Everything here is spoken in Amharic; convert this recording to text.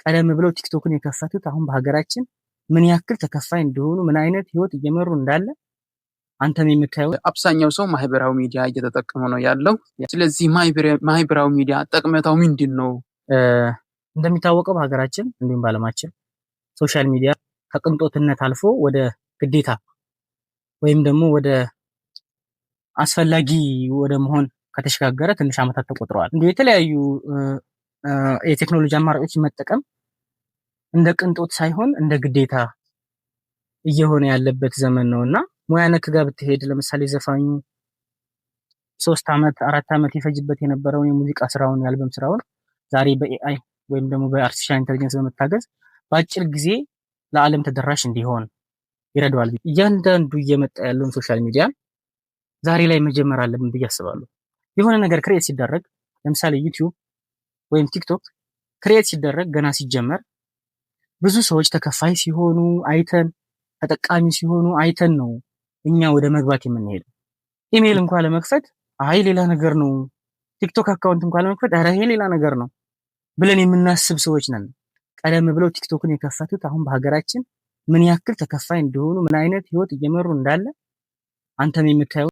ቀደም ብለው ቲክቶክን የከፈቱት አሁን በሀገራችን ምን ያክል ተከፋይ እንደሆኑ ምን አይነት ህይወት እየመሩ እንዳለ አንተም የምታየው። አብዛኛው ሰው ማህበራዊ ሚዲያ እየተጠቀመ ነው ያለው። ስለዚህ ማህበራዊ ሚዲያ ጠቅሜታው ምንድን ነው? እንደሚታወቀው በሀገራችን እንዲሁም በዓለማችን ሶሻል ሚዲያ ከቅንጦትነት አልፎ ወደ ግዴታ ወይም ደግሞ ወደ አስፈላጊ ወደ መሆን ከተሸጋገረ ትንሽ ዓመታት ተቆጥረዋል። እንዲሁ የተለያዩ የቴክኖሎጂ አማራጮችን መጠቀም እንደ ቅንጦት ሳይሆን እንደ ግዴታ እየሆነ ያለበት ዘመን ነውና ሙያ ነክ ጋር ብትሄድ ለምሳሌ ዘፋኙ 3 ዓመት 4 ዓመት ይፈጅበት የነበረውን የሙዚቃ ስራውን የአልበም ስራውን ዛሬ በኤአይ ወይም ደግሞ በአርቲፊሻል ኢንተለጀንስ በመታገዝ በአጭር ጊዜ ለዓለም ተደራሽ እንዲሆን ይረዳዋል። እያንዳንዱ እየመጣ ያለውን ሶሻል ሚዲያ ዛሬ ላይ መጀመር አለብን ብዬ አስባለሁ። የሆነ ነገር ክሬት ሲደረግ ለምሳሌ ዩቲዩብ ወይም ቲክቶክ ክሬት ሲደረግ ገና ሲጀመር ብዙ ሰዎች ተከፋይ ሲሆኑ አይተን ተጠቃሚ ሲሆኑ አይተን ነው እኛ ወደ መግባት የምንሄደው። ኢሜል እንኳን ለመክፈት አይ ሌላ ነገር ነው፣ ቲክቶክ አካውንት እንኳን ለመክፈት አረ ይሄ ሌላ ነገር ነው ብለን የምናስብ ሰዎች ነን። ቀደም ብለው ቲክቶክን የከፈቱት አሁን በሀገራችን ምን ያክል ተከፋይ እንደሆኑ ምን አይነት ህይወት እየመሩ እንዳለ አንተም የምታየው